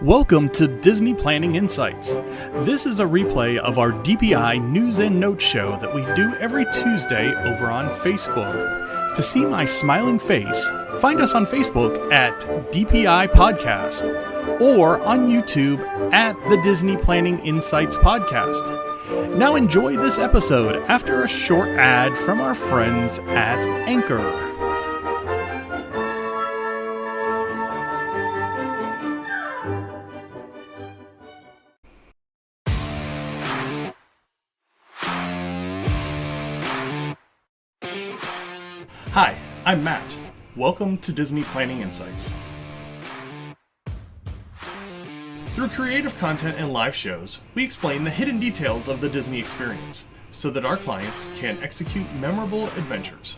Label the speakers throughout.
Speaker 1: Welcome to Disney Planning Insights. This is a replay of our DPI News and Notes show that we do every Tuesday over on Facebook. To see my smiling face, find us on Facebook at DPI Podcast or on YouTube at the Disney Planning Insights Podcast. Now enjoy this episode after a short ad from our friends at Anchor. Hi, I'm Matt. Welcome to Disney Planning Insights. Through creative content and live shows, we explain the hidden details of the Disney experience so that our clients can execute memorable adventures.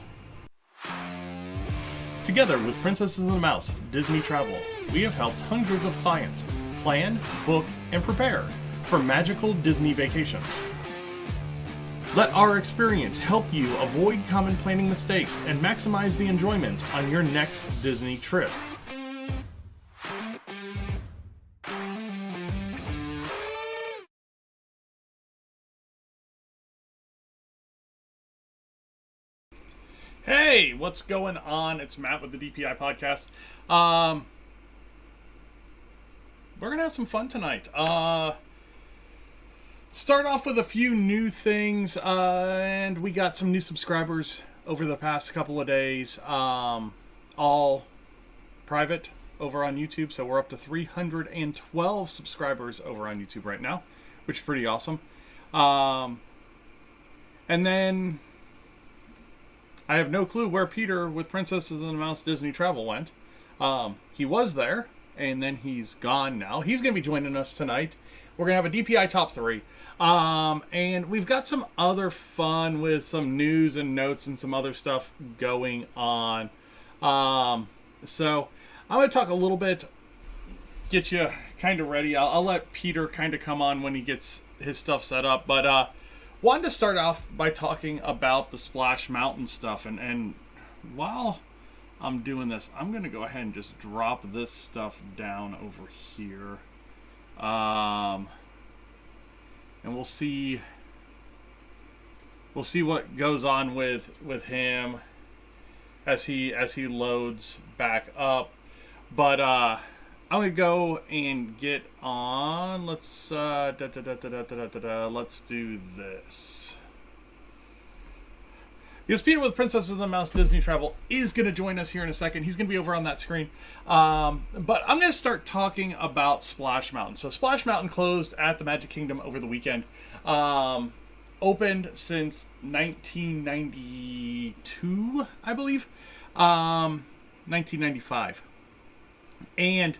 Speaker 1: Together with Princesses and the Mouse Disney Travel, we have helped hundreds of clients plan, book, and prepare for magical Disney vacations. Let our experience help you avoid common planning mistakes and maximize the enjoyment on your next Disney trip. Hey, what's going on? It's Matt with the DPI Podcast. We're going to have some fun tonight. Start off with a few new things, and we got some new subscribers over the past couple of days, all private over on YouTube, so we're up to 312 subscribers over on YouTube right now, which is pretty awesome. And then I have no clue where Peter with Princesses and the Mouse Disney Travel went. He was there, and then he's gone now. He's going to be joining us tonight. We're going to have a DPI Top 3. And we've got some other fun with some news and notes and some other stuff going on. So I'm going to talk a little bit, get you kind of ready. I'll let Peter kind of come on when he gets his stuff set up. But wanted to start off by talking about the Splash Mountain stuff. And while I'm doing this, I'm going to go ahead and just drop this stuff down over here. And we'll see what goes on with him as he loads back up. But I'm gonna go and get on. Let's let's do this. Because Peter with Princesses and the Mouse Disney Travel is going to join us here in a second. He's going to be over on that screen. But I'm going to start talking about Splash Mountain. So Splash Mountain closed at the Magic Kingdom over the weekend. Opened since 1992, I believe. 1995. And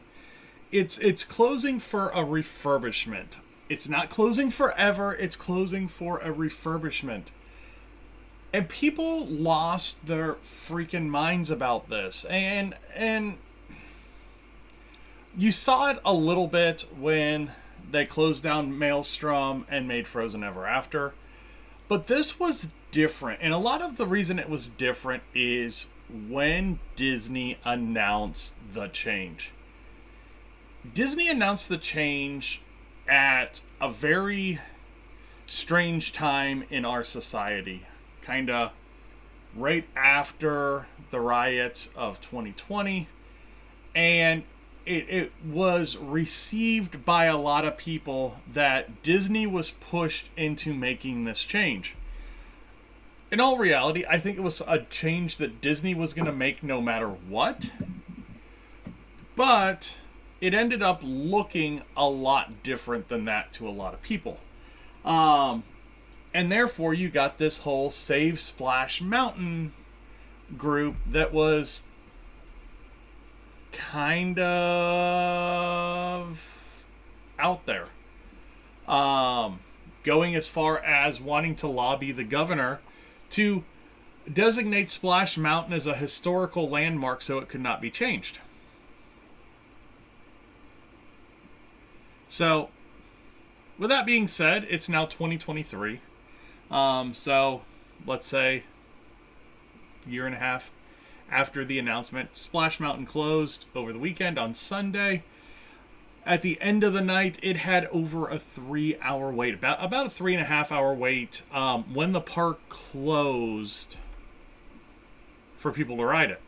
Speaker 1: it's closing for a refurbishment. It's not closing forever. It's closing for a refurbishment. And people lost their freaking minds about this. And you saw it a little bit when they closed down Maelstrom and made Frozen Ever After. But this was different. And a lot of the reason it was different is when Disney announced the change. Disney announced the change at a very strange time in our society. Kind of right after the riots of 2020, and it was received by a lot of people that Disney was pushed into making this change. In all reality, I think it was a change that Disney was going to make no matter what, but it ended up looking a lot different than that to a lot of people. And therefore, you got this whole Save Splash Mountain group that was kind of out there. Going as far as wanting to lobby the governor to designate Splash Mountain as a historical landmark so it could not be changed. So, with that being said, it's now 2023. So let's say a year and a half after the announcement, Splash Mountain closed over the weekend on Sunday. At the end of the night, it had over a 3-hour wait, about a 3.5-hour wait when the park closed for people to ride it.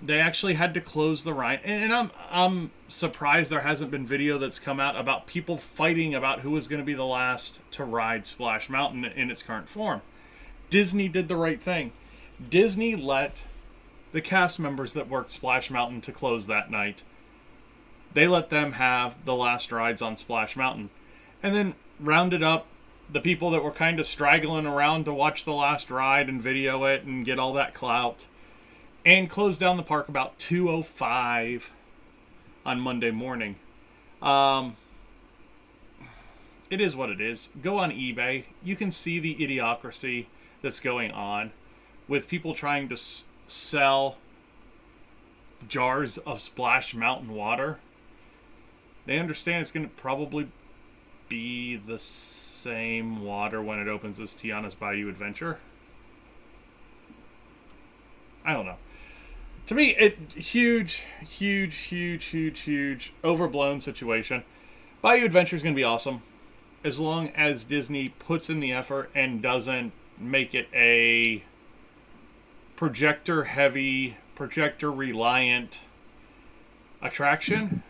Speaker 1: They actually had to close the ride, and I'm surprised there hasn't been video that's come out about people fighting about who was going to be the last to ride Splash Mountain in its current form. Disney did the right thing. Disney let the cast members that worked Splash Mountain to close that night. They let them have the last rides on Splash Mountain. And then rounded up the people that were kind of straggling around to watch the last ride and video it and get all that clout. And closed down the park about 2:05 on Monday morning. It is what it is. Go on eBay. You can see the idiocracy that's going on with people trying to sell jars of Splash Mountain water. They understand it's going to probably be the same water when it opens as Tiana's Bayou Adventure. I don't know. To me, huge, overblown situation. Bayou Adventure is going to be awesome as long as Disney puts in the effort and doesn't make it a projector-heavy, projector-reliant attraction.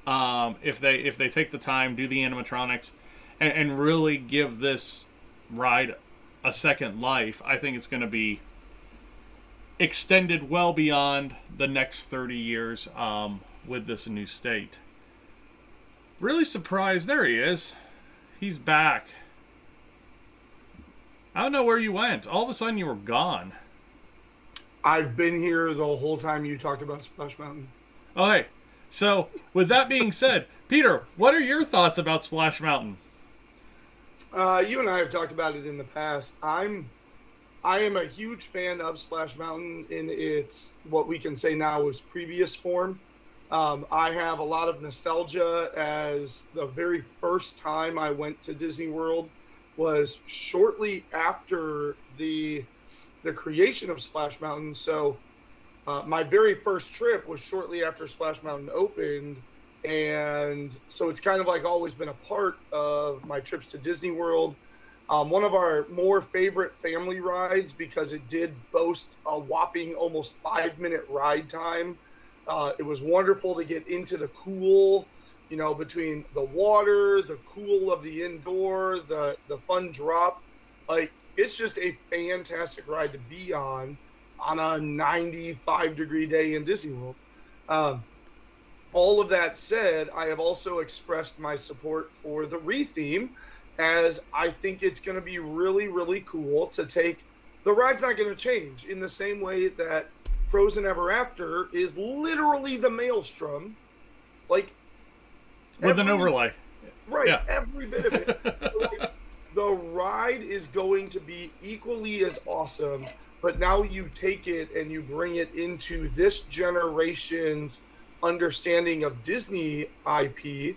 Speaker 1: If they take the time, do the animatronics, and really give this ride a second life, I think it's going to be extended well beyond the next 30 years with this new state. Really surprised. There he is. He's back. I don't know where you went. All of a sudden you were gone.
Speaker 2: I've been here the whole time you talked about Splash Mountain.
Speaker 1: Oh, hey. So, with that being said, Peter, what are your thoughts about Splash Mountain?
Speaker 2: You and I have talked about it in the past. I am a huge fan of Splash Mountain in its, what we can say now is previous form. I have a lot of nostalgia, as the very first time I went to Disney World was shortly after the creation of Splash Mountain. So my very first trip was shortly after Splash Mountain opened. And so it's kind of like always been a part of my trips to Disney World. One of our more favorite family rides, because it did boast a whopping almost 5-minute ride time. It was wonderful to get into the cool, between the water, the cool of the indoor, the fun drop. Like, it's just a fantastic ride to be on a 95-degree day in Disney World. All of that said, I have also expressed my support for the retheme, as I think it's going to be really, really cool to take. The ride's not going to change in the same way that Frozen Ever After is literally the Maelstrom, like
Speaker 1: with an overlay,
Speaker 2: right?
Speaker 1: Yeah.
Speaker 2: Every bit of it. Like, the ride is going to be equally as awesome, but now you take it and you bring it into this generation's understanding of Disney IP,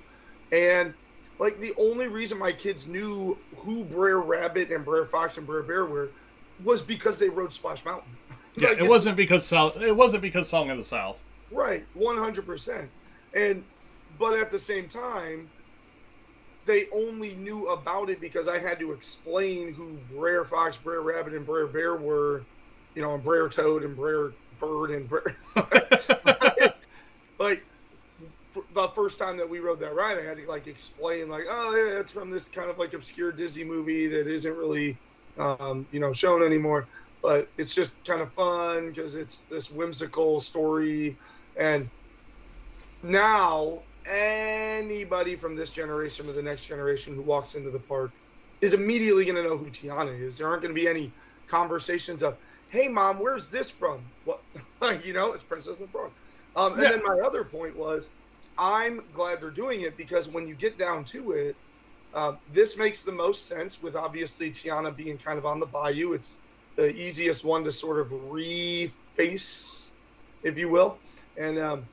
Speaker 2: and like, the only reason my kids knew who Brer Rabbit and Brer Fox and Brer Bear were was because they rode Splash Mountain.
Speaker 1: Yeah,
Speaker 2: Like,
Speaker 1: it wasn't because Song of the South.
Speaker 2: Right, 100%. But at the same time, they only knew about it because I had to explain who Brer Fox, Brer Rabbit, and Brer Bear were, and Brer Toad and Brer Bird and Brer. Like, the first time that we rode that ride, I had to explain oh yeah, it's from this kind of obscure Disney movie that isn't really shown anymore, but it's just kind of fun because it's this whimsical story. And now anybody from this generation to the next generation who walks into the park is immediately going to know who Tiana is. There aren't going to be any conversations of, hey mom, where's this from? What? It's Princess and the Frog. And then my other point was, I'm glad they're doing it because when you get down to it, this makes the most sense with obviously Tiana being kind of on the bayou. It's the easiest one to sort of reface, if you will. And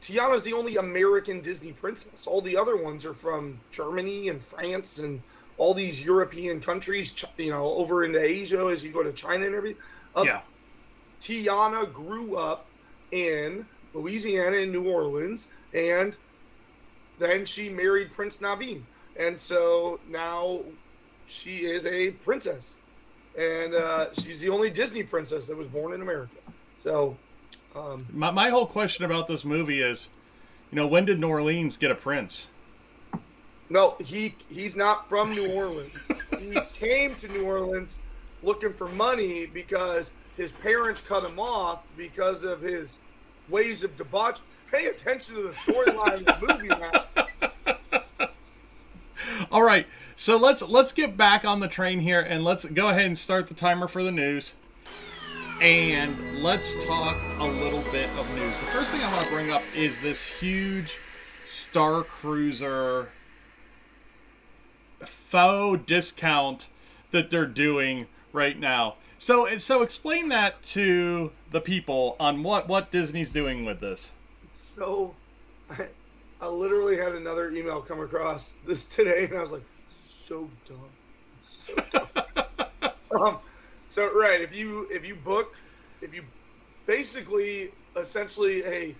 Speaker 2: Tiana's the only American Disney princess. All the other ones are from Germany and France and all these European countries, over into Asia as you go to China and everything. Tiana grew up in Louisiana and New Orleans, and then she married Prince Naveen. And so now she is a princess. And she's the only Disney princess that was born in America. So
Speaker 1: my whole question about this movie is, when did New Orleans get a prince?
Speaker 2: No, he's not from New Orleans. He came to New Orleans looking for money because his parents cut him off because of his ways of debauch. Pay attention to the storyline of the movie, man.
Speaker 1: All right, so let's get back on the train here, and let's go ahead and start the timer for the news. And let's talk a little bit of news. The first thing I want to bring up is this huge Star Cruiser faux discount that they're doing right now. So explain that to the people on what Disney's doing with this.
Speaker 2: So I literally had another email come across this today, and I was like, so dumb. So right, if you basically essentially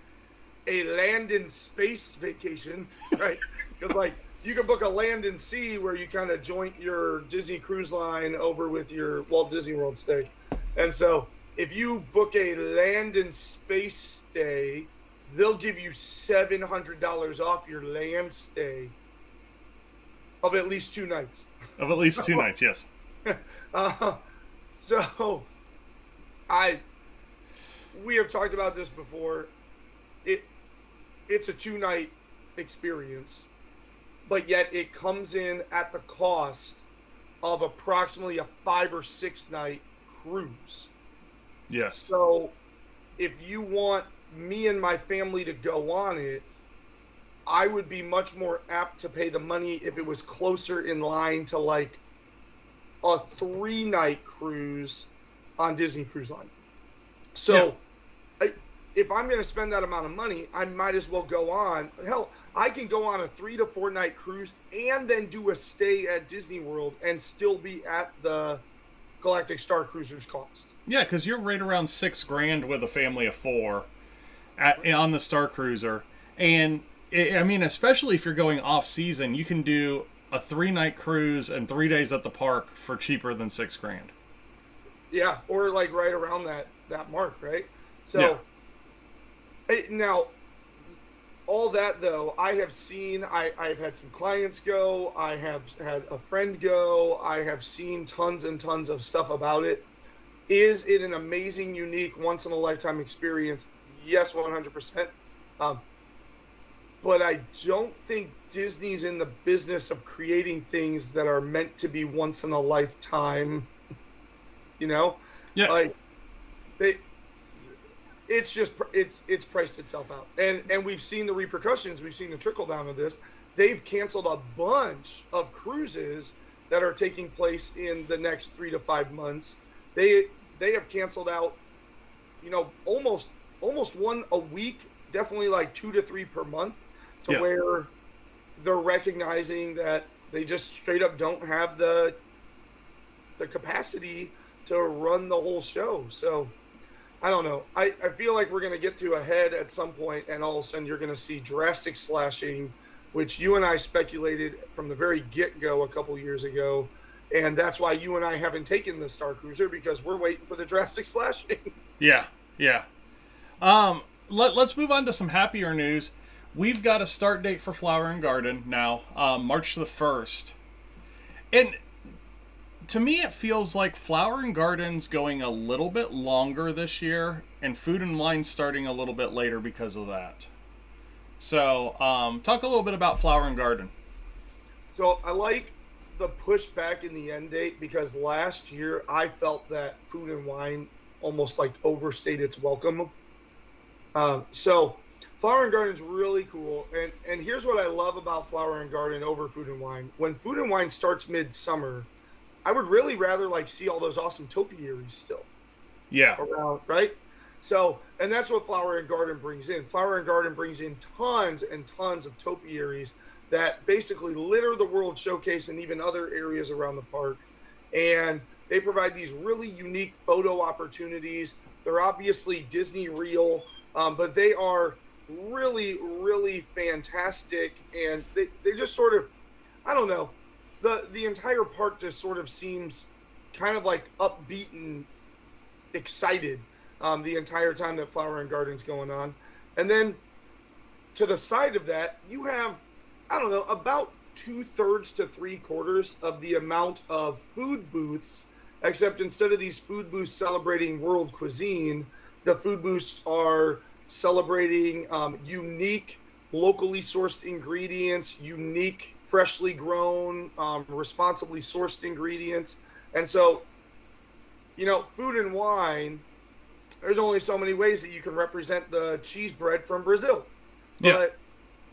Speaker 2: a land and space vacation, right? Because like you can book a land and sea where you kind of joint your Disney Cruise Line over with your Walt Disney World stay, and so if you book a land and space stay, they'll give you $700 off your land stay of at least 2 nights.
Speaker 1: Of at least 2 nights, yes.
Speaker 2: So, we have talked about this before. It's a 2-night experience, but yet it comes in at the cost of approximately a 5 or 6 night cruise.
Speaker 1: Yes.
Speaker 2: So, if you want me and my family to go on it, I would be much more apt to pay the money if it was closer in line to like a 3-night cruise on Disney Cruise Line. So if I'm going to spend that amount of money, I might as well go on. Hell, I can go on a 3 to 4 night cruise and then do a stay at Disney World and still be at the Galactic Star Cruiser's cost.
Speaker 1: Yeah, because you're right around $6,000 with a family of 4 on the Star Cruiser. And I mean, especially if you're going off season, you can do a 3-night cruise and 3 days at the park for cheaper than $6,000.
Speaker 2: Yeah, or like right around that mark, right? So now, all that though, I have seen. I've had some clients go. I have had a friend go. I have seen tons and tons of stuff about it. Is it an amazing, unique, once in a lifetime experience? Yes, 100%. But I don't think Disney's in the business of creating things that are meant to be once in a lifetime.
Speaker 1: Yeah.
Speaker 2: Like it's priced itself out, and we've seen the repercussions. We've seen the trickle down of this. They've canceled a bunch of cruises that are taking place in the next 3 to 5 months. They have canceled out, almost one a week, definitely like 2 to 3 per month, to where they're recognizing that they just straight up don't have the capacity to run the whole show. So I don't know. I feel like we're going to get to a head at some point, and all of a sudden you're going to see drastic slashing, which you and I speculated from the very get-go a couple years ago. And that's why you and I haven't taken the Star Cruiser, because we're waiting for the drastic slashing. Yeah.
Speaker 1: Let's move on to some happier news. We've got a start date for Flower and Garden now, March the 1st. And to me, it feels like Flower and Garden's going a little bit longer this year, and Food and Wine starting a little bit later because of that. So, talk a little bit about Flower and Garden.
Speaker 2: So, I like the pushback in the end date, because last year I felt that Food and Wine almost like overstayed its welcome. So, Flower and Garden is really cool, and here's what I love about Flower and Garden over Food and Wine. When Food and Wine starts midsummer, I would really rather like see all those awesome topiaries still around, right? So, and that's what Flower and Garden brings in. Flower and Garden brings in tons and tons of topiaries that basically litter the World Showcase and even other areas around the park. And they provide these really unique photo opportunities. They're obviously Disney real. but they are really, really fantastic. And they just sort of, I don't know, the entire park just sort of seems kind of like upbeat and excited the entire time that Flower and Garden's going on. And then to the side of that, you have, I don't know, about 2/3 to 3/4 of the amount of food booths, except instead of these food booths celebrating world cuisine, the food booths are celebrating unique, locally sourced ingredients, unique, freshly grown, responsibly sourced ingredients. And so, you know, food and wine, there's only so many ways that you can represent the cheese bread from Brazil.
Speaker 1: Yeah.
Speaker 2: But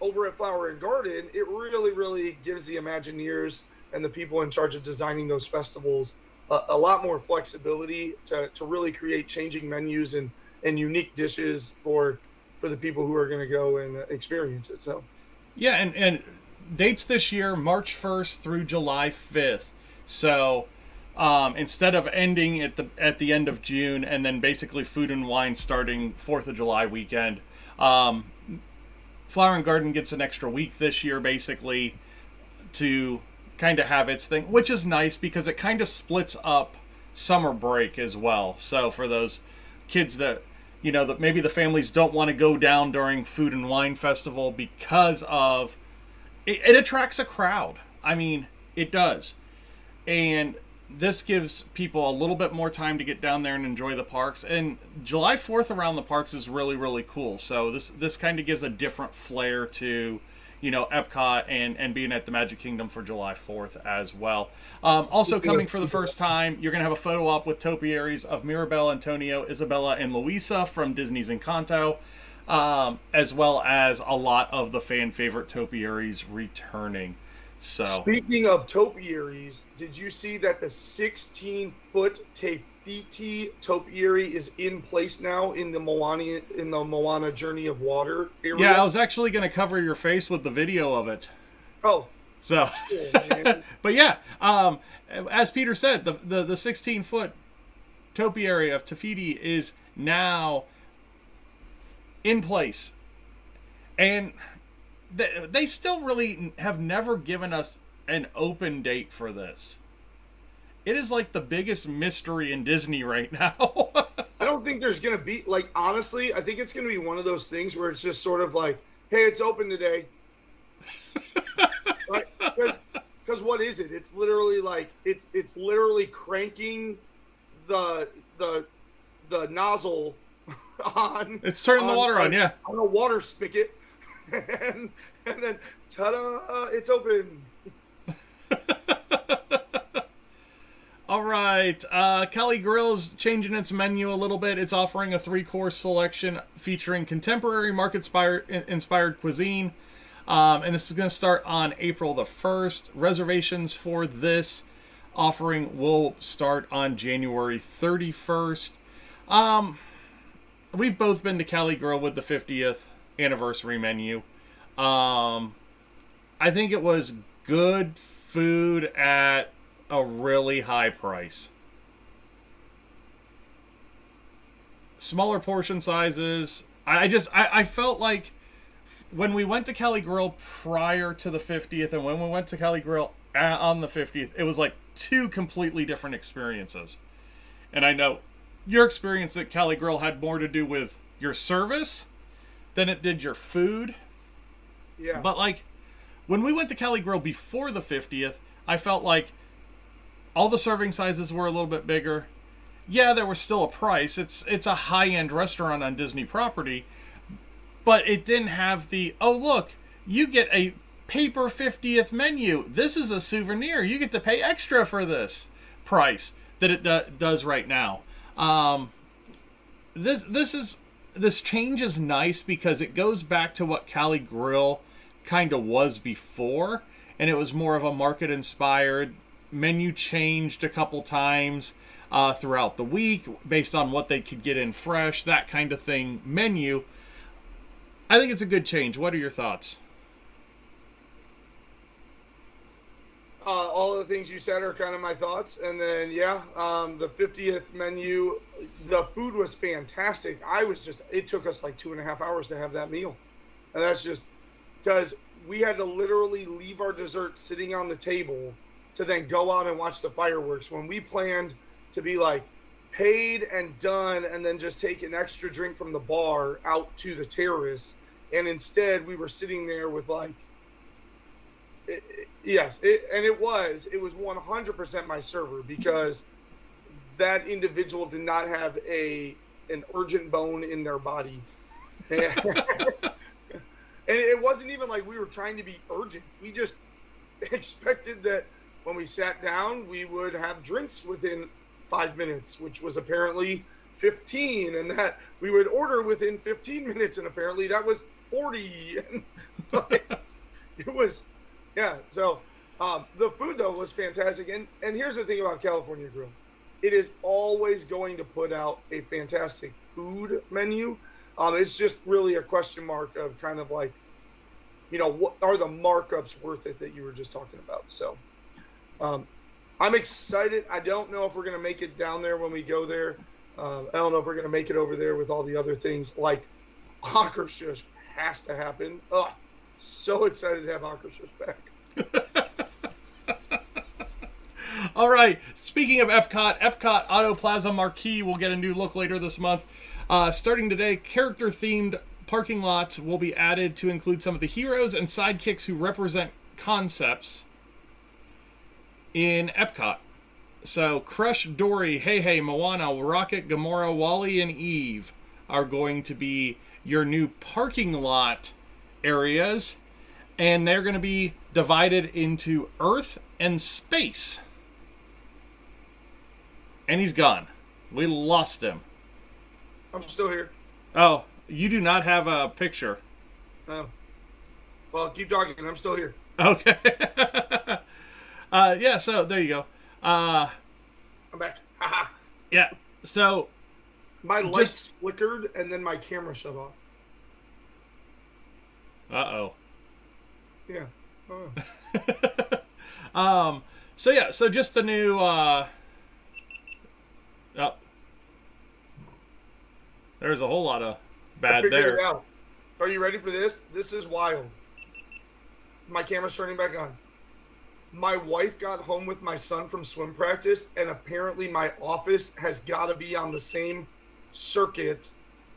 Speaker 2: over at Flower and Garden, it really, really gives the Imagineers and the people in charge of designing those festivals a lot more flexibility to really create changing menus and unique dishes for the people who are going to go and experience it. So,
Speaker 1: yeah, and dates this year, March 1st through July 5th. So instead of ending at the end of June and then basically food and wine starting 4th of July weekend, Flower and Garden gets an extra week this year basically to kind of have its thing, which is nice because it kind of splits up summer break as well. So for those kids that, you know, that maybe the families don't want to go down during Food and Wine Festival because of it attracts a crowd. I mean, it does. And this gives people a little bit more time to get down there and enjoy the parks. And July 4th around the parks is really, really cool. So this kind of gives a different flair to, you know, Epcot and being at the Magic Kingdom for July 4th as well. Also coming for the first time, you're going to have a photo op with topiaries of Mirabelle, Antonio, Isabella, and Luisa from Disney's Encanto, as well as a lot of the fan favorite topiaries returning. So,
Speaker 2: speaking of topiaries, did you see that the 16-foot Te-Fiti topiary is in place now in the Moana Journey of Water area?
Speaker 1: Yeah, I was actually going to cover your face with the video of it.
Speaker 2: Oh.
Speaker 1: So,
Speaker 2: man.
Speaker 1: But yeah, as Peter said, the 16-foot topiary of Te-Fiti is now in place. And they still really have never given us an open date for this. It is like the biggest mystery in Disney right now.
Speaker 2: I don't think there's going to be, like, honestly, I think it's going to be one of those things where it's just sort of like, hey, it's open today. Right? Because what is it? It's literally like, it's literally cranking the nozzle on.
Speaker 1: It's turning the water on, yeah.
Speaker 2: On a water spigot. And then, ta-da, it's open.
Speaker 1: All right. Cali Grill's changing its menu a little bit. It's offering a 3-course selection featuring contemporary market-inspired cuisine. And this is going to start on April the 1st. Reservations for this offering will start on January 31st. We've both been to Cali Grill with the 50th anniversary menu. I think it was good food at a really high price. Smaller portion sizes. I felt like when we went to Cali Grill prior to the 50th and when we went to Cali Grill on the 50th, it was like two completely different experiences. And I know your experience at Cali Grill had more to do with your service than it did your food.
Speaker 2: Yeah.
Speaker 1: But like when we went to Cali Grill before the 50th, I felt like all the serving sizes were a little bit bigger. Yeah, there was still a price. It's a high-end restaurant on Disney property, but it didn't have the, oh look, you get a paper 50th menu. This is a souvenir. You get to pay extra for this price that it does right now. This change is nice because it goes back to what Cali Grill kind of was before, and it was more of a market-inspired menu, changed a couple times throughout the week based on what they could get in fresh, that kind of thing menu. I think it's a good change. What are your thoughts?
Speaker 2: all of the things you said are kind of my thoughts. And then, yeah, the 50th menu, the food was fantastic. It took us like 2.5 hours to have that meal. And that's just because we had to literally leave our dessert sitting on the table to then go out and watch the fireworks when we planned to be like paid and done and then just take an extra drink from the bar out to the terrace. And instead we were sitting there with like, it was 100% my server, because that individual did not have an urgent bone in their body. And it wasn't even like we were trying to be urgent. We just expected that when we sat down, we would have drinks within 5 minutes, which was apparently 15, and that we would order within 15 minutes, and apparently that was 40. And it was, yeah. So the food, though, was fantastic. And here's the thing about California Grill. It is always going to put out a fantastic food menu. It's just really a question mark of kind of like, what are the markups worth it that you were just talking about? So I'm excited. I don't know if we're going to make it down there when we go there. I don't know if we're going to make it over there with all the other things. Like Akershus has to happen. Oh, so excited to have Akershus back.
Speaker 1: All right. Speaking of Epcot Auto Plaza Marquee will get a new look later this month. Starting today, character-themed parking lots will be added to include some of the heroes and sidekicks who represent concepts in Epcot. So Crush, Dory, Hey Hey, Moana, Rocket, Gamora, Wally, and Eve are going to be your new parking lot areas, and they're going to be divided into Earth and space. And he's gone. We lost him.
Speaker 2: I'm still here.
Speaker 1: Oh, you do not have a picture.
Speaker 2: Oh. Well, keep talking. I'm still here.
Speaker 1: Okay. Yeah, so there you go.
Speaker 2: I'm back.
Speaker 1: Yeah, so...
Speaker 2: My lights flickered, and then my camera shut off.
Speaker 1: Uh-oh.
Speaker 2: Yeah. Oh.
Speaker 1: So just a new... Oh. There's a whole lot of bad there.
Speaker 2: It out. Are you ready for this? This is wild. My camera's turning back on. My wife got home with my son from swim practice, and apparently my office has got to be on the same circuit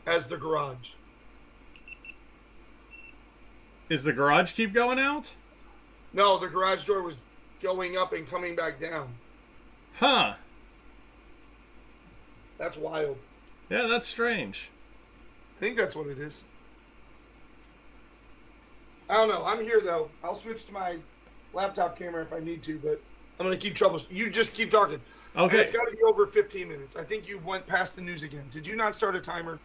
Speaker 2: as the garage.
Speaker 1: Is the garage keep going out?
Speaker 2: No, the garage door was going up and coming back down.
Speaker 1: Huh.
Speaker 2: That's wild.
Speaker 1: Yeah, that's strange.
Speaker 2: I think that's what it is. I don't know. I'm here, though. I'll switch to my laptop camera if I need to, but I'm going to keep trouble. You just keep talking.
Speaker 1: Okay.
Speaker 2: And it's got to be over 15 minutes. I think you've went past the news again. Did you not start a timer?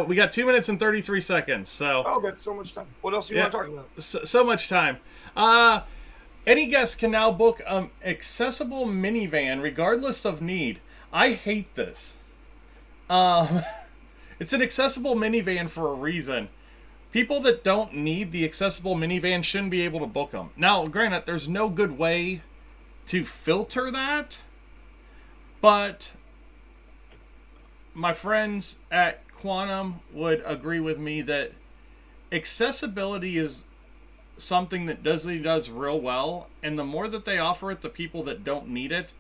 Speaker 1: We got 2 minutes and 33 seconds, so...
Speaker 2: Oh, that's so much time. What else do you want to talk about?
Speaker 1: So much time. Any guest can now book an accessible minivan regardless of need. I hate this. It's an accessible minivan for a reason. People that don't need the accessible minivan shouldn't be able to book them. Now, granted, there's no good way to filter that, but my friends at Quantum would agree with me that accessibility is something that Disney does real well, and the more that they offer it to people that don't need it,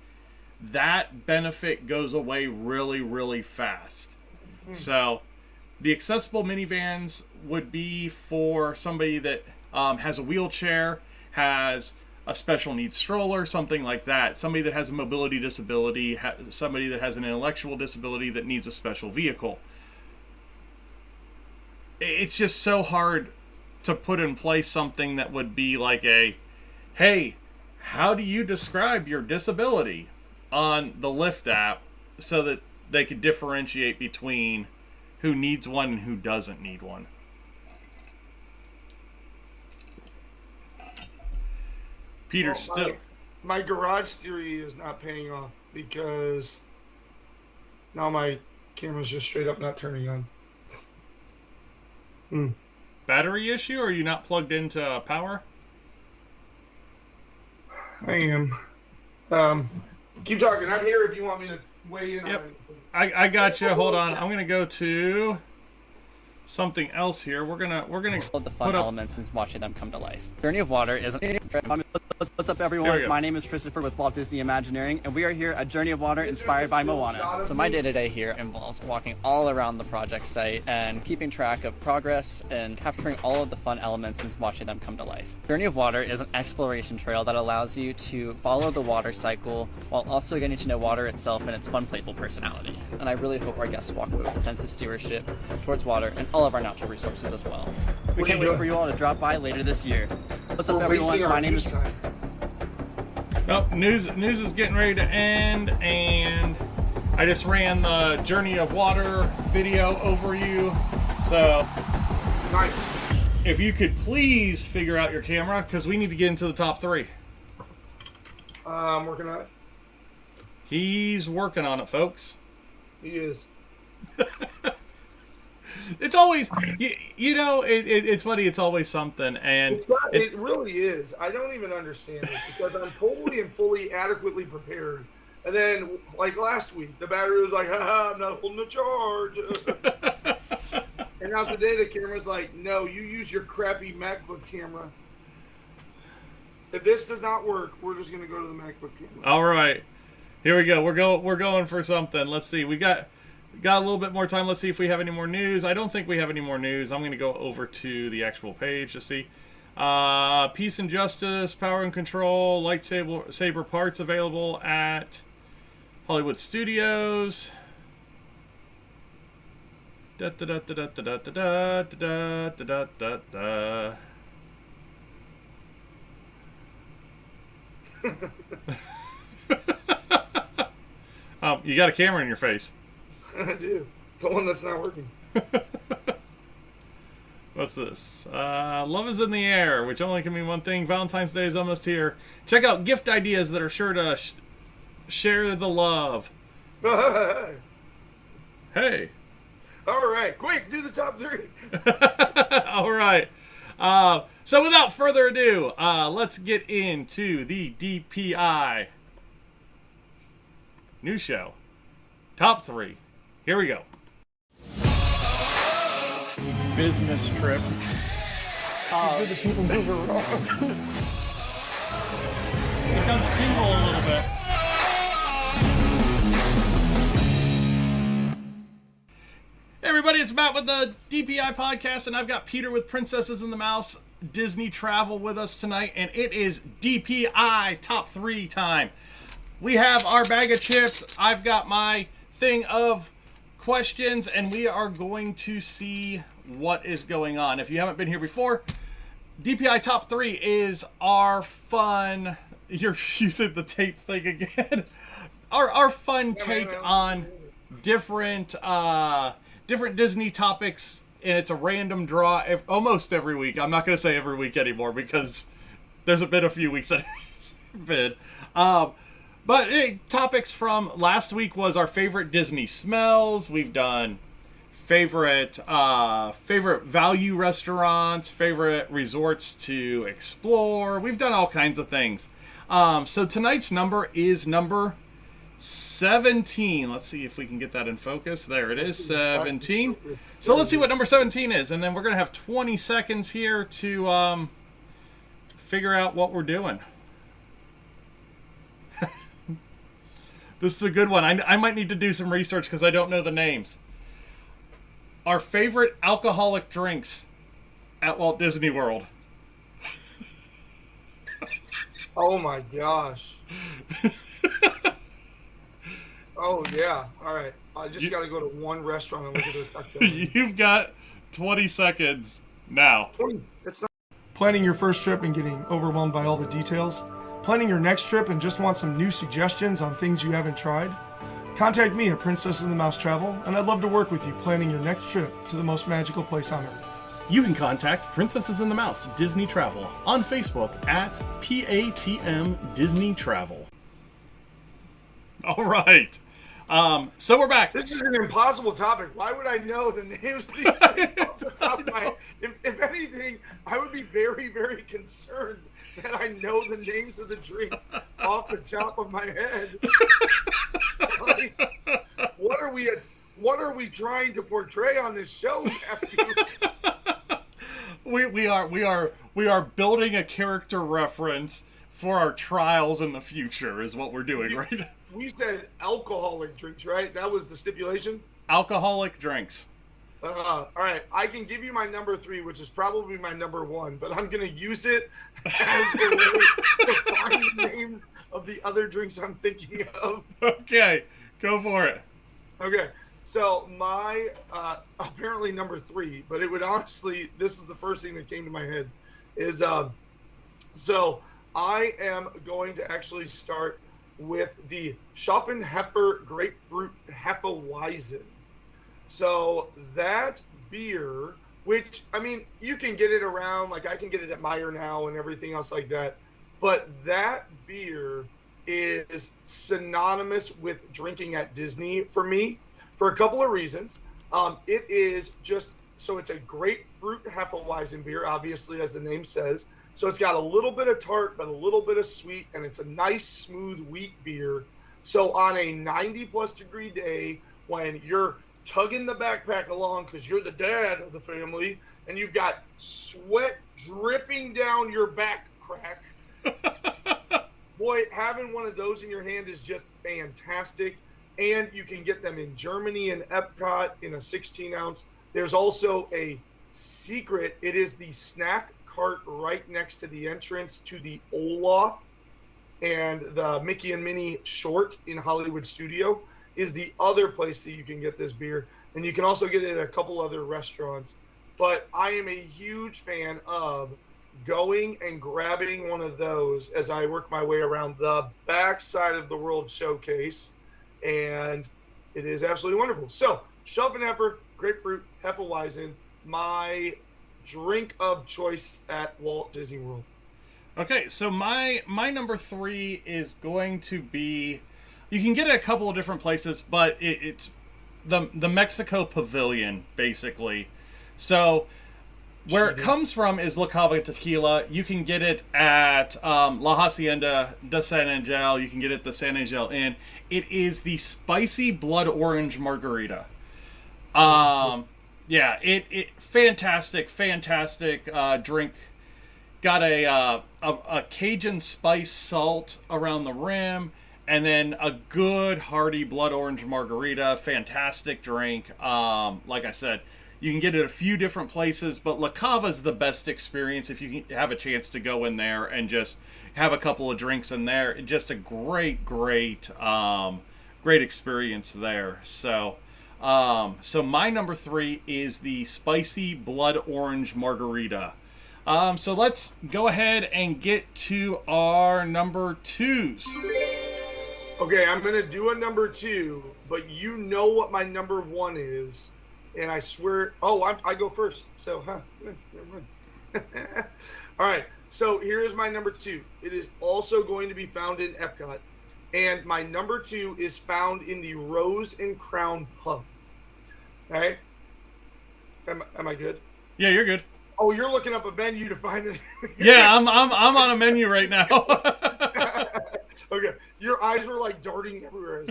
Speaker 1: that benefit goes away really, really fast. So the accessible minivans would be for somebody that has a wheelchair, has a special needs stroller, something like that. Somebody that has a mobility disability, somebody that has an intellectual disability that needs a special vehicle. It's just so hard to put in place something that would be like hey, how do you describe your disability on the Lyft app so that they could differentiate between who needs one and who doesn't need one. Peter,
Speaker 2: well,
Speaker 1: still...
Speaker 2: My garage theory is not paying off because now my camera's just straight up not turning on.
Speaker 1: Battery issue, or are you not plugged into power?
Speaker 2: I am. Keep talking. I'm here if you want me to weigh in
Speaker 1: Yep.
Speaker 2: on it.
Speaker 1: I got you. Hold on. I'm gonna go to something else here. We're gonna
Speaker 3: All of the fun
Speaker 1: put up.
Speaker 3: elements and watching them come to life. Journey of Water is What's up,
Speaker 1: There we
Speaker 3: everyone?
Speaker 1: go.
Speaker 3: My name is Christopher with Walt Disney Imagineering, and we are here at Journey of Water inspired by Moana. So my day-to-day here involves walking all around the project site and keeping track of progress and capturing all of the fun elements and watching them come to life. Journey of Water is an exploration trail that allows you to follow the water cycle while also getting to know water itself and its fun, playful personality. And I really hope our guests walk away with a sense of stewardship towards water and all of our natural resources as well. We can't wait for you all to drop by later this year. What's up, everyone? My name is...
Speaker 1: Oh, news is getting ready to end, and I just ran the Journey of Water video over you. So,
Speaker 2: Nice.
Speaker 1: if you could please figure out your camera, because we need to get into the top 3.
Speaker 2: I'm working on it.
Speaker 1: He's working on it, folks.
Speaker 2: He is.
Speaker 1: It's always, it's funny. It's always something, and
Speaker 2: It really is. I don't even understand it because I'm totally and fully adequately prepared. And then, like last week, the battery was like, haha, I'm not holding a charge. And now today, the camera's like, no, you use your crappy MacBook camera. If this does not work, we're just going to go to the MacBook camera.
Speaker 1: all right, here we go. We're going for something. Let's see. We got a little bit more time. Let's see if we have any more news. I don't think we have any more news. I'm going to go over to the actual page to see. Peace and Justice, Power and Control, lightsaber parts available at Hollywood Studios. Da da da da da da da da da da da. You got a camera in your face.
Speaker 2: I do. The one that's not working.
Speaker 1: What's this? Love is in the air, which only can mean one thing. Valentine's Day is almost here. Check out gift ideas that are sure to share the love. Hey.
Speaker 2: All right. Quick, do the top 3.
Speaker 1: All right. So without further ado, let's get into the DPI news show. Top 3. Here we go. Business trip.
Speaker 2: Did the people move around?
Speaker 1: It does tingle a little bit. Hey everybody, it's Matt with the DPI podcast, and I've got Peter with Princesses and the Mouse Disney Travel with us tonight, and it is DPI Top 3 time. We have our bag of chips. I've got my thing of questions, and we are going to see what is going on. If you haven't been here before, DPI Top 3 is our fun... You said the tape thing again. Our fun take on different Disney topics, and it's a random draw almost every week. I'm not going to say every week anymore because there's been a few weeks that it's been. But topics from last week was our favorite Disney smells. We've done favorite value restaurants, favorite resorts to explore. We've done all kinds of things. So tonight's number is number 17. Let's see if we can get that in focus. There it is, 17. So let's see what number 17 is, and then we're going to have 20 seconds here to figure out what we're doing. This is a good one. I might need to do some research because I don't know the names. Our favorite alcoholic drinks at Walt Disney World.
Speaker 2: Oh my gosh. Oh yeah. All right. I just got to go to one restaurant and look at their cocktail.
Speaker 1: You've got 20 seconds now.
Speaker 2: That's not.
Speaker 4: Planning your first trip and getting overwhelmed by all the details? Planning your next trip and just want some new suggestions on things you haven't tried? Contact me at Princess and the Mouse Travel, and I'd love to work with you planning your next trip to the most magical place on earth.
Speaker 1: You can contact Princesses and the Mouse Disney Travel on Facebook at PATM Disney Travel. All right. So we're back.
Speaker 2: This is an impossible topic. Why would I know the names of these drinks off the top of my head? If anything, I would be very, very concerned that I know the names of the drinks off the top of my head. Like, what are we trying to portray on this show, Matthew?
Speaker 1: We are building a character reference for our trials in the future is what we're doing, right?
Speaker 2: We said alcoholic drinks, right? That was the stipulation?
Speaker 1: Alcoholic drinks.
Speaker 2: All right. I can give you my number 3, which is probably my number 1, but I'm going to use it as a way to find the names of the other drinks I'm thinking of.
Speaker 1: Okay. Go for it.
Speaker 2: Okay. So my apparently number 3, but it would honestly, this is the first thing that came to my head, is so I am going to actually start with the Schaffenhefer Grapefruit Hefeweizen. So that beer, which, I mean, you can get it around, like I can get it at Meijer now and everything else like that, but that beer is synonymous with drinking at Disney for me for a couple of reasons. It is just, so it's a grapefruit Hefeweizen beer, obviously, as the name says. So it's got a little bit of tart, but a little bit of sweet, and it's a nice, smooth wheat beer. So on a 90-plus degree day, when you're tugging the backpack along because you're the dad of the family, and you've got sweat dripping down your back crack, boy, having one of those in your hand is just fantastic. And you can get them in Germany and Epcot in a 16-ounce. There's also a secret. It is the snack cart right next to the entrance to the Olaf, and the Mickey and Minnie short in Hollywood Studio is the other place that you can get this beer. And you can also get it at a couple other restaurants. But I am a huge fan of going and grabbing one of those as I work my way around the back side of the World Showcase. And it is absolutely wonderful. So, Schaffenhefer, Grapefruit, Hefeweizen, my drink of choice at Walt Disney World.
Speaker 1: Okay, so my number 3 is going to be, you can get it a couple of different places, but it's the Mexico Pavilion, basically. So where it comes from is La Cava Tequila. You can get it at La Hacienda de San Angel. You can get it at the San Angel Inn. It is the spicy blood orange margarita. Yeah, it fantastic drink. Got a Cajun spice salt around the rim, and then a good hearty blood orange margarita. Fantastic drink. Like I said, you can get it a few different places, but La Cava is the best experience if you have a chance to go in there and just have a couple of drinks in there. Just a great experience there. So my number 3 is the spicy blood orange margarita. So let's go ahead and get to our number 2s.
Speaker 2: Okay, I'm going to do a number 2, but you know what my number 1 is. And I swear, I go first. So, never mind. All right, so here's my number 2. It is also going to be found in Epcot. And my number 2 is found in the Rose and Crown Pub. All right? Am I good?
Speaker 1: Yeah, you're good.
Speaker 2: Oh, you're looking up a menu to find it.
Speaker 1: Yeah, I'm on a menu right now.
Speaker 2: Okay, your eyes were like darting everywhere.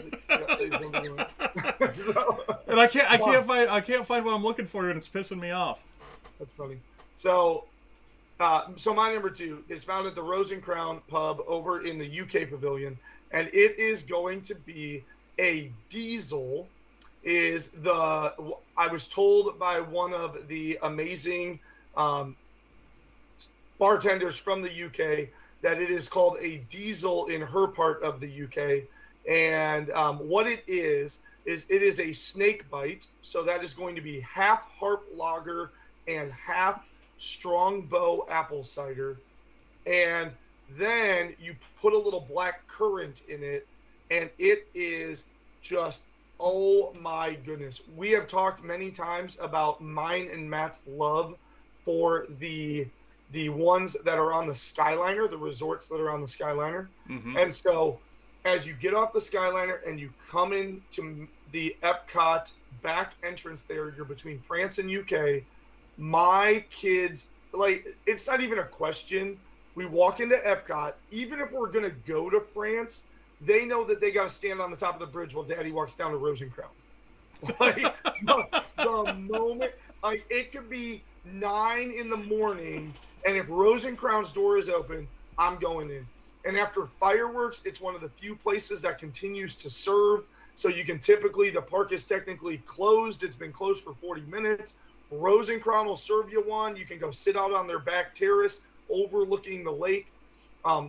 Speaker 1: And I can't find what I'm looking for, and it's pissing me off.
Speaker 2: That's funny. So my number 2 is found at the Rose and Crown Pub over in the UK Pavilion, and it is going to be a diesel. I was told by one of the amazing bartenders from the UK that it is called a diesel in her part of the UK. And what it is it is a snake bite. So that is going to be half Harp Lager and half Strongbow apple cider. And then you put a little black currant in it, and it is just, oh my goodness. We have talked many times about mine and Matt's love for the ones that are on the Skyliner, the resorts that are on the Skyliner. Mm-hmm. And so as you get off the Skyliner and you come into the Epcot back entrance there, you're between France and UK. My kids, like, it's not even a question. We walk into Epcot, even if we're going to go to France, they know that they got to stand on the top of the bridge while Daddy walks down to Rosencrown. Like, the moment, like, it could be 9 in the morning, and if Rosencrown's door is open, I'm going in. And after fireworks, it's one of the few places that continues to serve. So you can typically, the park is technically closed. It's been closed for 40 minutes. Rosencrown will serve you one. You can go sit out on their back terrace overlooking the lake.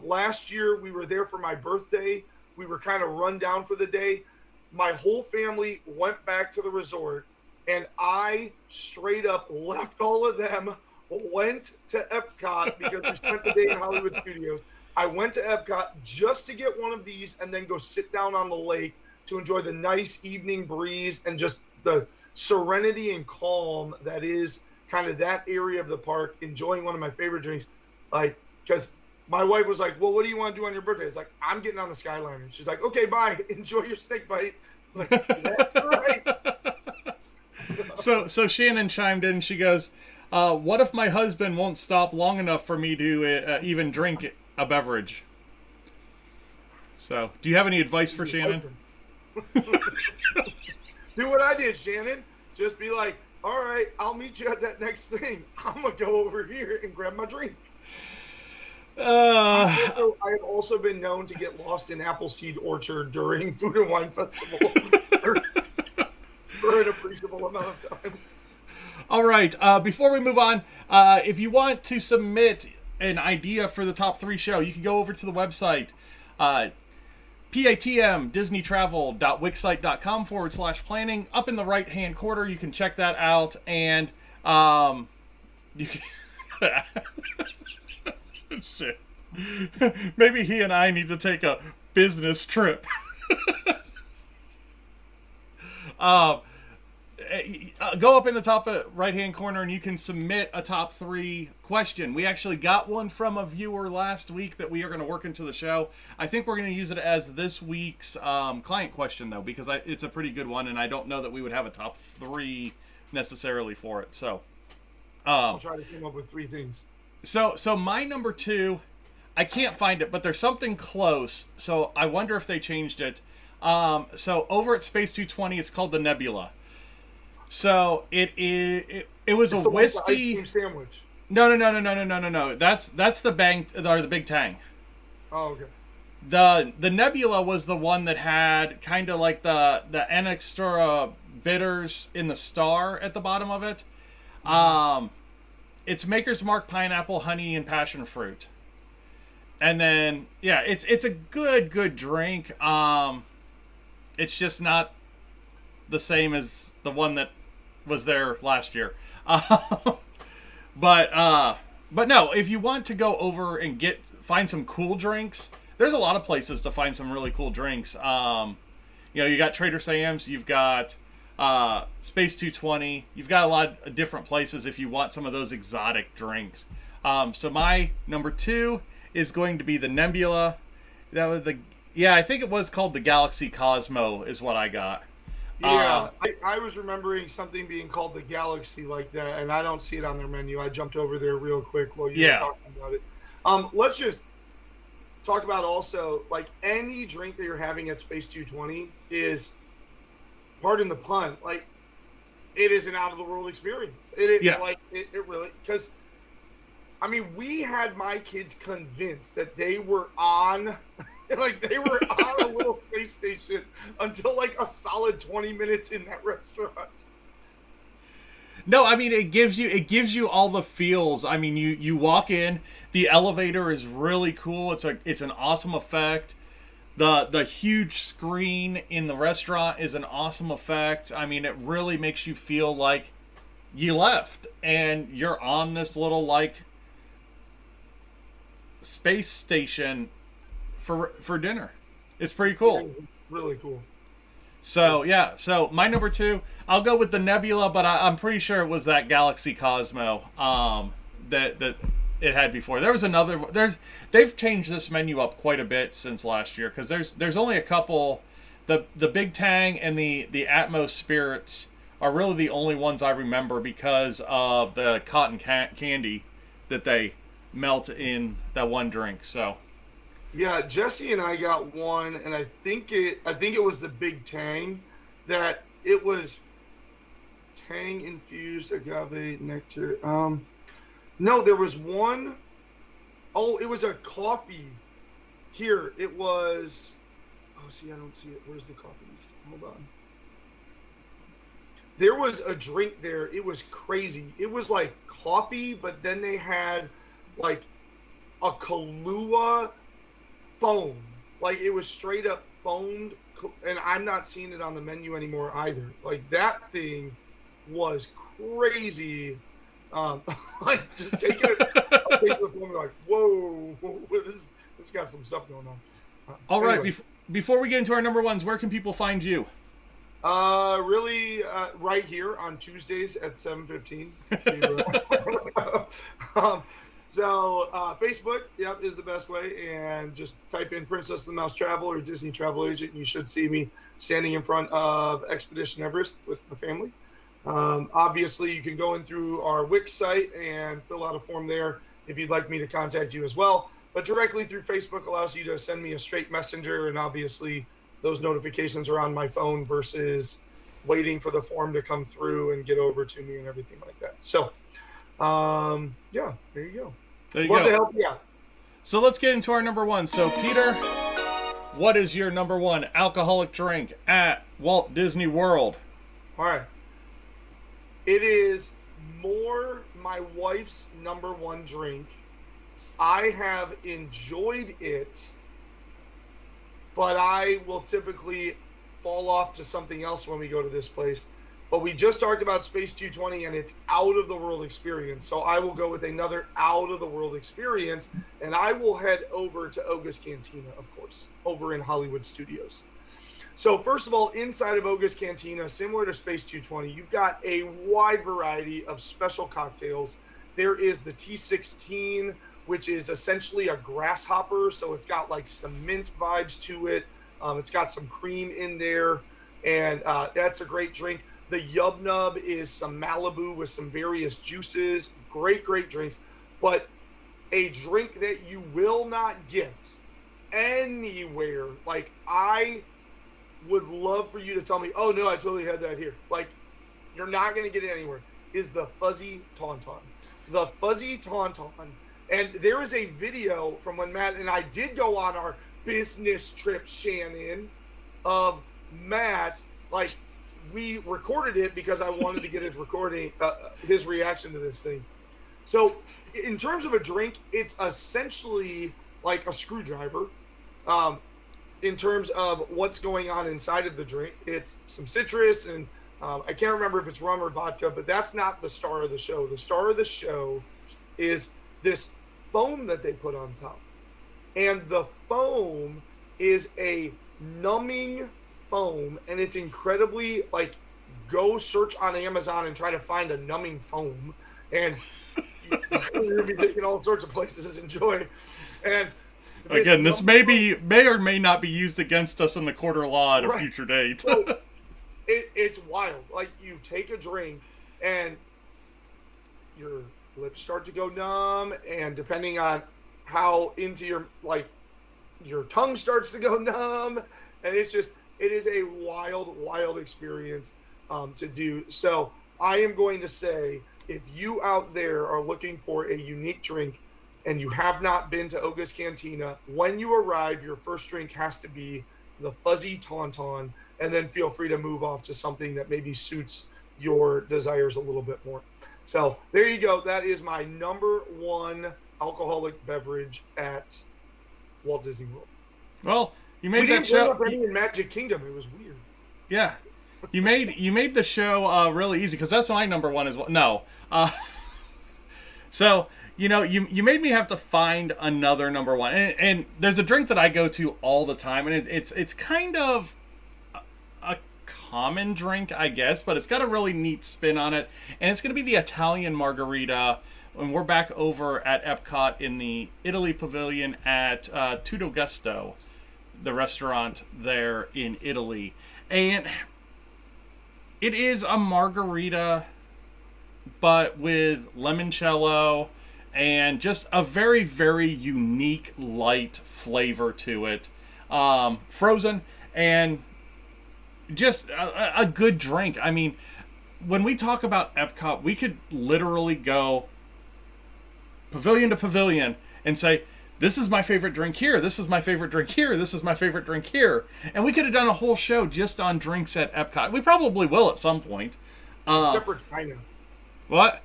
Speaker 2: Last year, we were there for my birthday. We were kind of run down for the day. My whole family went back to the resort, and I straight up left all of them, went to Epcot because we spent the day in Hollywood Studios. I went to Epcot just to get one of these and then go sit down on the lake to enjoy the nice evening breeze and just the serenity and calm that is kind of that area of the park, enjoying one of my favorite drinks. Like, because my wife was like, well, what do you want to do on your birthday? It's like, I'm getting on the Skyliner. She's like, okay, bye. Enjoy your steak bite. I was like, that's right.
Speaker 1: So Shannon chimed in. She goes, what if my husband won't stop long enough for me to even drink a beverage? So, do you have any advice for Shannon?
Speaker 2: Do what I did, Shannon. Just be like, all right, I'll meet you at that next thing. I'm going to go over here and grab my drink. I have also been known to get lost in Appleseed Orchard during Food and Wine Festival for an appreciable amount of time.
Speaker 1: All right. Before we move on, if you want to submit an idea for the top 3 show, you can go over to the website, patmdisneytravel.wixsite.com/planning. Up in the right-hand corner, you can check that out, and you can... Shit. Maybe he and I need to take a business trip. Go up in the top right-hand corner and you can submit a top 3 question. We actually got one from a viewer last week that we are going to work into the show. I think we're going to use it as this week's client question, though, because it's a pretty good one, and I don't know that we would have a top 3 necessarily for it. So
Speaker 2: I'll try to come up with 3 things.
Speaker 1: So my number 2, I can't find it, but there's something close. So I wonder if they changed it. So over at Space 220, it's called the Nebula. So it was a whiskey
Speaker 2: ice cream sandwich.
Speaker 1: No. That's the the Big Tang.
Speaker 2: Oh, okay.
Speaker 1: The Nebula was the one that had kind of like the Angostura bitters in the star at the bottom of it. It's Maker's Mark pineapple, honey, and passion fruit. And then it's a good drink. It's just not the same as the one that was there last year. But no, if you want to go over and find some cool drinks, there's a lot of places to find some really cool drinks. You got Trader Sam's, you've got Space 220, you've got a lot of different places if you want some of those exotic drinks. So my number 2 is going to be the Nebula. That was I think it was called the Galaxy Cosmo is what I got.
Speaker 2: Yeah, I was remembering something being called the Galaxy like that, and I don't see it on their menu. I jumped over there real quick while you were talking about it. Let's just talk about also, like, any drink that you're having at Space 220 is, pardon the pun, like, it is an out-of-the-world experience. It really, because, I mean, we had my kids convinced that they were on... like, they were on a little space station until like a solid 20 minutes in that restaurant.
Speaker 1: No, I mean, it gives you all the feels. I mean, you walk in, the elevator is really cool. It's an awesome effect. The huge screen in the restaurant is an awesome effect. I mean, it really makes you feel like you left and you're on this little like space station for dinner. It's pretty cool.
Speaker 2: Really cool.
Speaker 1: So so my number 2, I'll go with the Nebula, but I'm pretty sure it was that Galaxy Cosmo. That it had before. There was another. They've changed this menu up quite a bit since last year because there's only a couple. The Big Tang and the Atmos Spirits are really the only ones I remember because of the cotton candy that they melt in that one drink. So.
Speaker 2: Yeah, Jesse and I got one, and I think it was the Big Tang, that it was Tang infused agave nectar. No, there was one. Oh, it was a coffee. Here, it was. Oh, see, I don't see it. Where's the coffee? Hold on. There was a drink there. It was crazy. It was like coffee, but then they had like a Kahlua foam. Like it was straight up foamed, and I'm not seeing it on the menu anymore either. Like that thing was crazy. Like just taking it, taste the foam, like whoa, this got some stuff going on.
Speaker 1: All right, before we get into our number ones, where can people find you?
Speaker 2: Really, right here on Tuesdays at 7:15. So Facebook, yep, is the best way, and just type in Princess of the Mouse Travel or Disney Travel Agent, and you should see me standing in front of Expedition Everest with my family. Obviously, you can go in through our Wix site and fill out a form there if you'd like me to contact you as well. But directly through Facebook allows you to send me a straight messenger, and obviously those notifications are on my phone versus waiting for the form to come through and get over to me and everything like that. So, yeah, there you go.
Speaker 1: There you
Speaker 2: Love
Speaker 1: go.
Speaker 2: to help you out.
Speaker 1: So let's get into our number one. So, Peter, what is your number one alcoholic drink at Walt Disney World?
Speaker 2: All right. It is more my wife's number one drink. I have enjoyed it, but I will typically fall off to something else when we go to this place. But we just talked about Space 220, and it's out of the world experience. So I will go with another out of the world experience, and I will head over to Oga's Cantina, of course, over in Hollywood Studios. So first of all, inside of Oga's Cantina, similar to Space 220, you've got a wide variety of special cocktails. There is the T16, which is essentially a grasshopper. So it's got like some mint vibes to it. It's got some cream in there, and that's a great drink. The Yub Nub is some Malibu with some various juices. Great drinks. But a drink that you will not get anywhere. Like, I would love for you to tell me, oh, no, I totally had that here. Like, you're not going to get it anywhere, is the Fuzzy Tauntaun. The Fuzzy Tauntaun. And there is a video from when Matt and I did go on our business trip, Shannon, of Matt, like, we recorded it because I wanted to get his recording, his reaction to this thing. So in terms of a drink, it's essentially like a screwdriver. In terms of what's going on inside of the drink, it's some citrus, and I can't remember if it's rum or vodka, but that's not the star of the show. The star of the show is this foam that they put on top. And the foam is a numbing foam, and it's incredibly, like, go search on Amazon and try to find a numbing foam, and you're gonna be taking all sorts of places. Enjoy. And
Speaker 1: again, this may or may not be used against us in the quarter law at a future date.
Speaker 2: So, it's wild. Like, you take a drink and your lips start to go numb, and depending on how into your tongue starts to go numb, and it is a wild experience to do. So I am going to say, if you out there are looking for a unique drink and you have not been to Oga's Cantina, when you arrive, your first drink has to be the Fuzzy Tauntaun, and then feel free to move off to something that maybe suits your desires a little bit more. So there you go. That is my number one alcoholic beverage at Walt Disney World.
Speaker 1: Well, you made that
Speaker 2: show.
Speaker 1: show.
Speaker 2: In Magic Kingdom, it was weird.
Speaker 1: Yeah, you made the show really easy, because that's my number one as well. No, so you made me have to find another number one, and there's a drink that I go to all the time, and it's kind of a common drink, I guess, but it's got a really neat spin on it, and it's going to be the Italian margarita and we're back over at Epcot in the Italy Pavilion at Tutto Gusto, the restaurant there in Italy. And it is a margarita, but with limoncello and just a very, very unique light flavor to it. Frozen and just a good drink. I mean, when we talk about Epcot, we could literally go pavilion to pavilion and say, this is my favorite drink here, this is my favorite drink here, this is my favorite drink here. And we could have done a whole show just on drinks at Epcot. We probably will at some point.
Speaker 2: Except for China.
Speaker 1: What?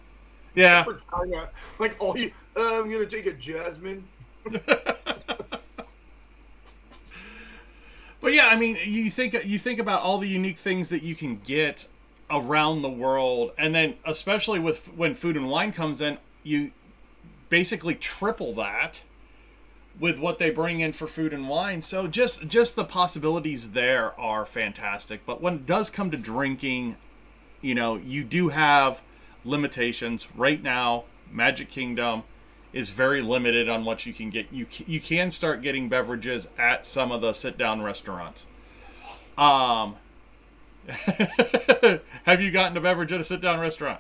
Speaker 1: Yeah.
Speaker 2: Except for China. Like, I'm going to take a jasmine.
Speaker 1: But yeah, I mean, you think about all the unique things that you can get around the world, and then especially when Food and Wine comes in, you basically triple that with what they bring in for Food and Wine. So just the possibilities there are fantastic. But when it does come to drinking, you do have limitations. Right now, Magic Kingdom is very limited on what you can get. You can start getting beverages at some of the sit-down restaurants. Have you gotten a beverage at a sit-down restaurant?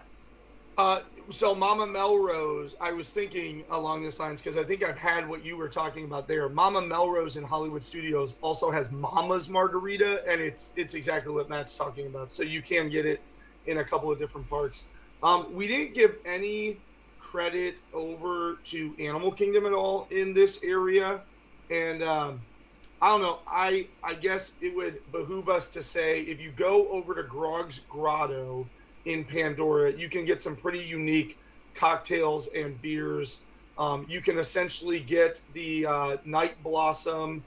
Speaker 2: So Mama Melrose, I was thinking along this lines because I think I've had what you were talking about there. Mama Melrose in Hollywood Studios also has Mama's Margarita, and it's exactly what Matt's talking about. So you can get it in a couple of different parks. We didn't give any credit over to Animal Kingdom at all in this area, and I don't know, I guess it would behoove us to say, if you go over to Grog's Grotto in Pandora, you can get some pretty unique cocktails and beers. You can essentially get the Night Blossom,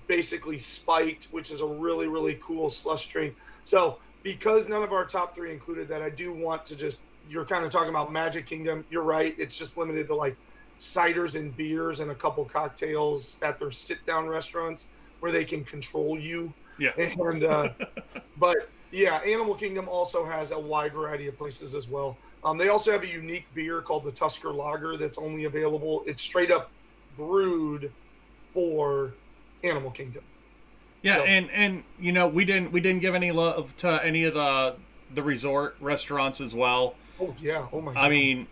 Speaker 2: basically spiked, which is a really, really cool slush drink. So because none of our top three included that, I do want to just, you're kind of talking about Magic Kingdom. You're right. It's just limited to like ciders and beers and a couple cocktails at their sit-down restaurants where they can control you.
Speaker 1: Yeah.
Speaker 2: And but yeah, Animal Kingdom also has a wide variety of places as well. They also have a unique beer called the Tusker Lager that's only available. It's straight up brewed for Animal Kingdom.
Speaker 1: Yeah, so, and we didn't give any love to any of the resort restaurants as well.
Speaker 2: Oh yeah! Oh my God!
Speaker 1: I mean,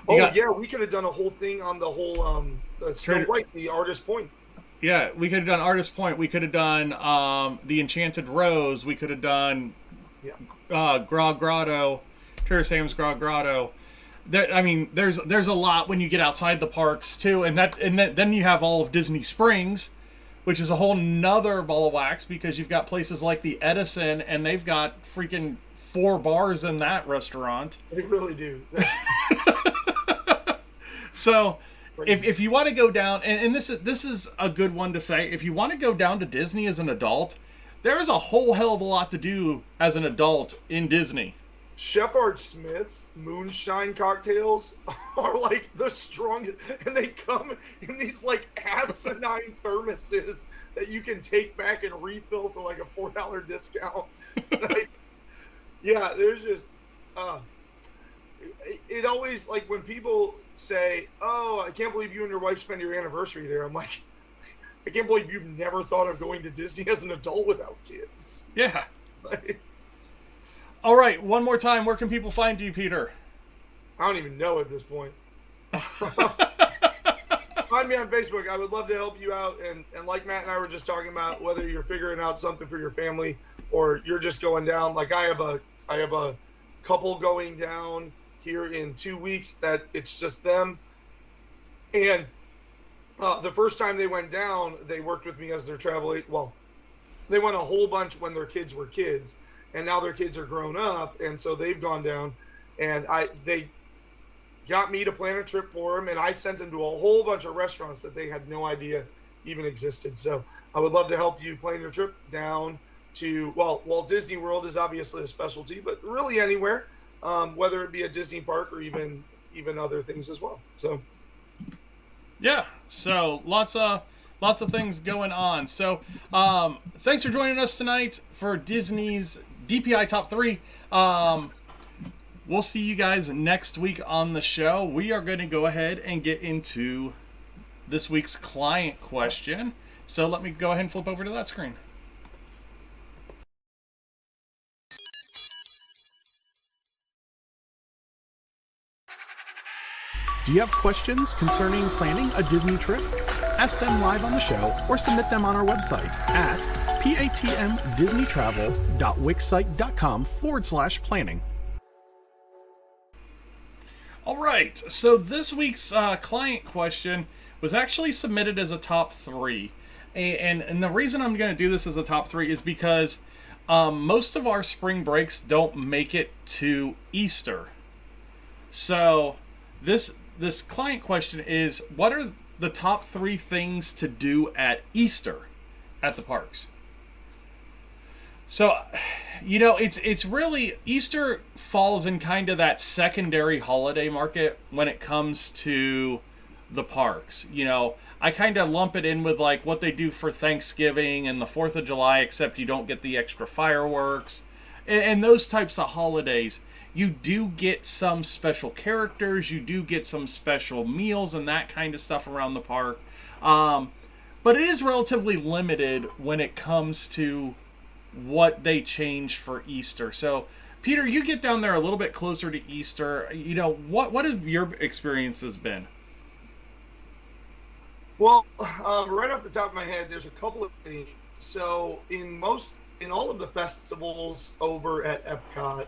Speaker 2: yeah, we could have done a whole thing on the whole Snow White, the Artist Point.
Speaker 1: Yeah, we could have done Artist Point. We could have done the Enchanted Rose. We could have done Grog Grotto, Terrace Sam's Grog Grotto. There's a lot when you get outside the parks too, and then you have all of Disney Springs, which is a whole nother ball of wax because you've got places like the Edison, and they've got freaking 4 bars in that restaurant.
Speaker 2: They really do.
Speaker 1: So if you want to go down, and this is a good one to say, if you want to go down to Disney as an adult, there is a whole hell of a lot to do as an adult in Disney.
Speaker 2: Chef Art Smith's moonshine cocktails are like the strongest, and they come in these like asinine thermoses that you can take back and refill for like a $4 discount. Yeah, there's just it always, like, when people say, "Oh, I can't believe you and your wife spent your anniversary there," I'm like, I can't believe you've never thought of going to Disney as an adult without kids.
Speaker 1: Yeah. All right, one more time, where can people find you, Peter?
Speaker 2: I don't even know at this point. Find me on Facebook. I would love to help you out. And like Matt and I were just talking about, whether you're figuring out something for your family or you're just going down. Like I have a couple going down here in 2 weeks that it's just them. And the first time they went down, they worked with me as their travel agent. Well, they went a whole bunch when their kids were kids, and now their kids are grown up, and so they've gone down. And they got me to plan a trip for them, and I sent them to a whole bunch of restaurants that they had no idea even existed. So I would love to help you plan your trip down to, well, Walt Disney World is obviously a specialty, but really anywhere, whether it be a Disney park or even other things as well. So
Speaker 1: yeah, so lots of things going on. So thanks for joining us tonight for Disney's DPI Top 3. we'll see you guys next week on the show. We are going to go ahead and get into this week's client question. So let me go ahead and flip over to that screen.
Speaker 5: Do you have questions concerning planning a Disney trip? Ask them live on the show or submit them on our website at patmdisneytravel.wixsite.com/planning.
Speaker 1: All right, so this week's client question was actually submitted as a top 3. And the reason I'm going to do this as a top 3 is because most of our spring breaks don't make it to Easter. So this client question is, what are the top 3 things to do at Easter at the parks? So, it's really, Easter falls in kind of that secondary holiday market when it comes to the parks. I kind of lump it in with like what they do for Thanksgiving and the 4th of July, except you don't get the extra fireworks and those types of holidays. You do get some special characters, you do get some special meals and that kind of stuff around the park. But it is relatively limited when it comes to what they change for Easter. So, Peter, you get down there a little bit closer to Easter. What have your experiences been?
Speaker 2: Well, right off the top of my head, there's a couple of things. So in all of the festivals over at Epcot,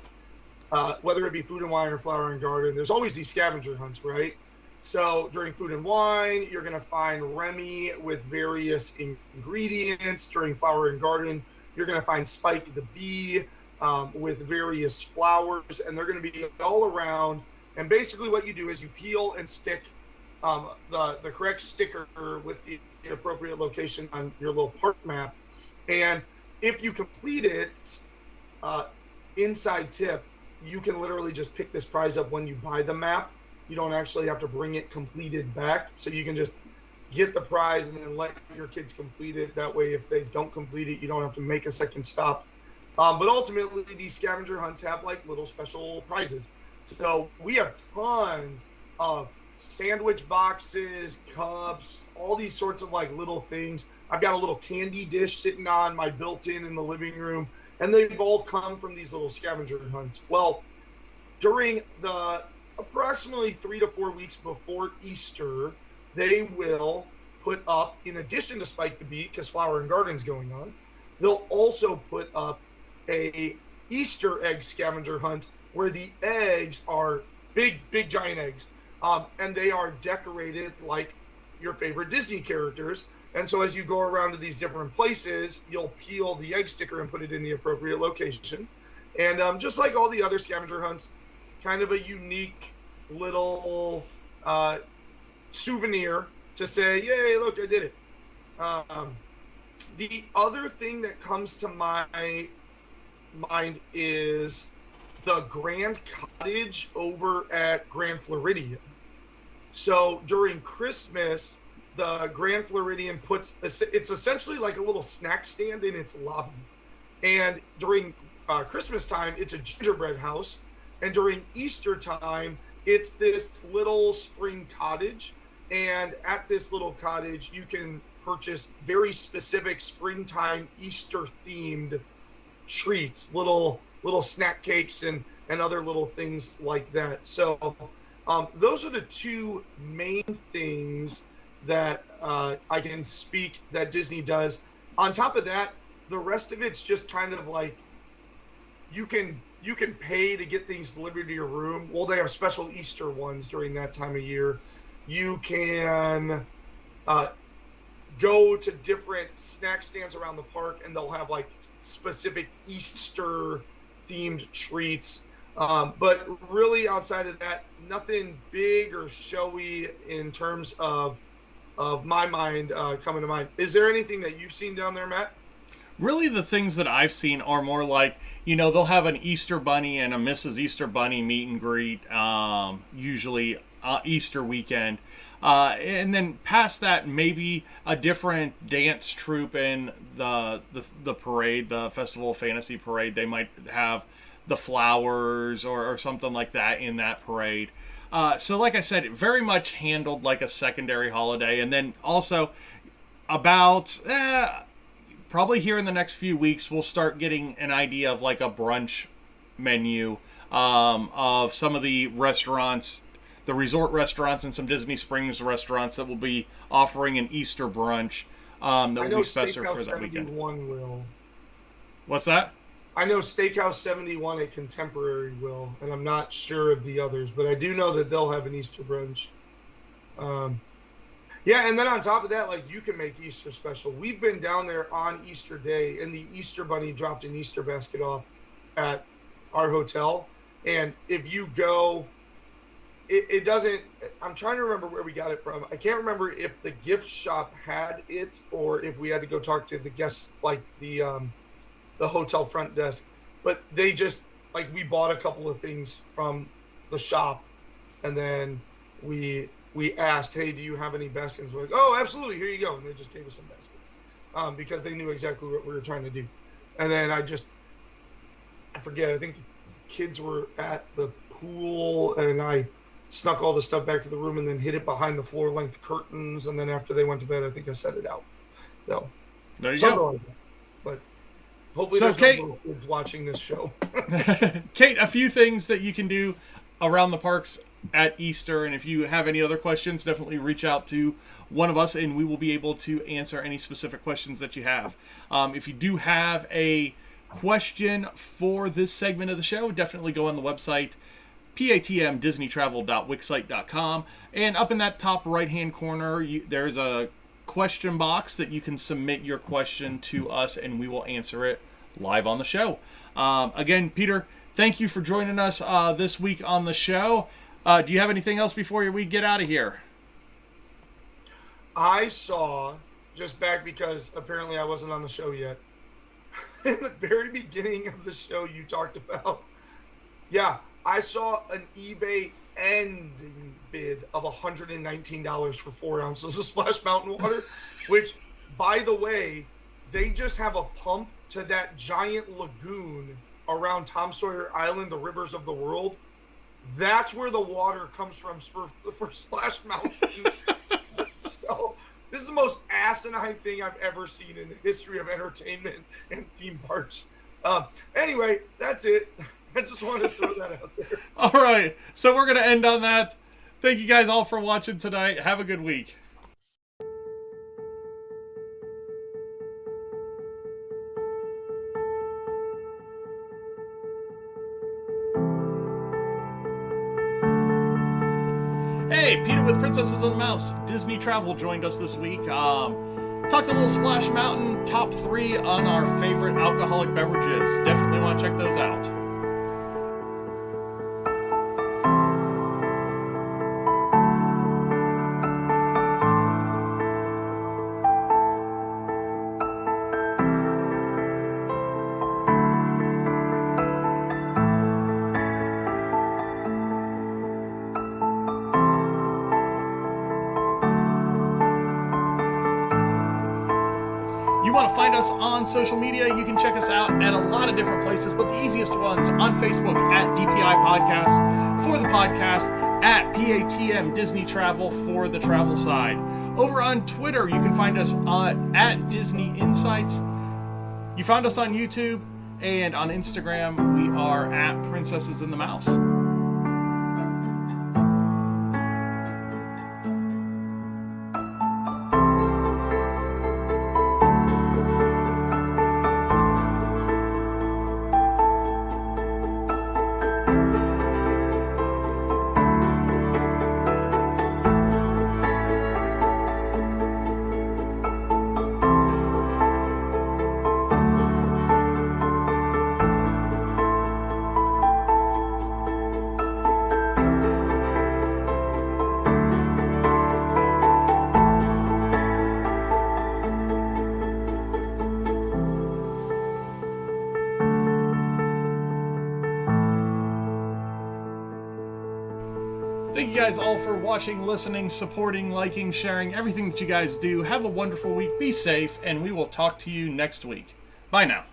Speaker 2: whether it be Food and Wine or Flower and Garden, there's always these scavenger hunts, right? So during Food and Wine, you're going to find Remy with various ingredients. During Flower and Garden, you're going to find Spike the Bee with various flowers, and they're going to be all around. And basically what you do is you peel and stick the correct sticker with the appropriate location on your little park map. And if you complete it, inside tip, you can literally just pick this prize up when you buy the map. You don't actually have to bring it completed back. So you can just get the prize and then let your kids complete it. That way, if they don't complete it, you don't have to make a second stop. But ultimately, these scavenger hunts have like little special prizes. So we have tons of sandwich boxes, cups, all these sorts of like little things. I've got a little candy dish sitting on my built-in in the living room, and they've all come from these little scavenger hunts. Well, during the approximately 3 to 4 weeks before Easter, they will put up, in addition to Spike the Bee, because Flower and Garden's going on, they'll also put up a Easter egg scavenger hunt where the eggs are big giant eggs. And they are decorated like your favorite Disney characters. And so as you go around to these different places, you'll peel the egg sticker and put it in the appropriate location. And just like all the other scavenger hunts, kind of a unique little souvenir to say, yay, look, I did it. The other thing that comes to my mind is the Grand Cottage over at Grand Floridian. So during Christmas, the Grand Floridian it's essentially like a little snack stand in its lobby. And during Christmas time, it's a gingerbread house. And during Easter time, it's this little spring cottage. And at this little cottage, you can purchase very specific springtime Easter themed treats, little snack cakes and other little things like that. So those are the 2 main things that I can speak that Disney does. On top of that, the rest of it's just kind of like you can pay to get things delivered to your room. Well, they have special Easter ones during that time of year. You can go to different snack stands around the park, and they'll have like specific Easter themed treats. But really outside of that, nothing big or showy in terms of my mind coming to mind. Is there anything that you've seen down there, Matt?
Speaker 1: Really, the things that I've seen are more like, they'll have an Easter Bunny and a Mrs. Easter Bunny meet and greet, usually Easter weekend. And then past that, maybe a different dance troupe in the parade, the Festival of Fantasy parade. They might have the flowers or something like that in that parade. So like I said, it very much handled like a secondary holiday. And then also about probably here in the next few weeks, we'll start getting an idea of like a brunch menu of some of the restaurants, the resort restaurants and some Disney Springs restaurants that will be offering an Easter brunch that will be special for that weekend.
Speaker 2: Will.
Speaker 1: What's that?
Speaker 2: I know Steakhouse 71 at Contemporary will, and I'm not sure of the others, but I do know that they'll have an Easter brunch. Yeah, and then on top of that, like, you can make Easter special. We've been down there on Easter Day, and the Easter Bunny dropped an Easter basket off at our hotel. And if you go, it doesn't, I'm trying to remember where we got it from. I can't remember if the gift shop had it or if we had to go talk to the guests, like the hotel front desk. But they just, like, we bought a couple of things from the shop, and then we asked, hey, do you have any baskets? We're like, oh, absolutely, here you go. And they just gave us some baskets because they knew exactly what we were trying to do. And then I forget, I think the kids were at the pool, and I snuck all the stuff back to the room and then hid it behind the floor-length curtains. And then after they went to bed, I think I set it out. So
Speaker 1: there you go.
Speaker 2: Like that. But hopefully
Speaker 1: so
Speaker 2: there's
Speaker 1: Kate,
Speaker 2: no little kids watching this show.
Speaker 1: Kate, a few things that you can do around the parks at Easter, and if you have any other questions, definitely reach out to one of us and we will be able to answer any specific questions that you have. If you do have a question for this segment of the show, definitely go on the website patmdisneytravel.wixsite.com, and up in that top right hand corner there's a question box that you can submit your question to us and we will answer it live on the show. Again, Peter, thank you for joining us this week on the show. Do you have anything else before we get out of here?
Speaker 2: I saw, just back because apparently I wasn't on the show yet, in the very beginning of the show you talked about, I saw an eBay ending bid of $119 for 4 ounces of Splash Mountain water, which, by the way, they just have a pump to that giant lagoon around Tom Sawyer Island, the rivers of the world. That's where the water comes from for Splash Mountain. So this is the most asinine thing I've ever seen in the history of entertainment and theme parks. Anyway, that's it. I just wanted to throw that out there.
Speaker 1: All right, so we're going to end on that. Thank you guys all for watching tonight. Have a good week. Hey, Peter with Princesses and the Mouse. Disney Travel joined us this week. Talked a little Splash Mountain, top 3 on our favorite alcoholic beverages. Definitely want to check those out. You want to find us on social media, you can check us out at a lot of different places, but the easiest ones on Facebook at DPI Podcast for the podcast, at PATM Disney Travel for the travel side. Over on Twitter, you can find us at Disney Insights. You found us on YouTube, and on Instagram, we are at Princesses and the Mouse. Thank you guys all for watching, listening, supporting, liking, sharing, everything that you guys do. Have a wonderful week. Be safe, and we will talk to you next week. Bye now.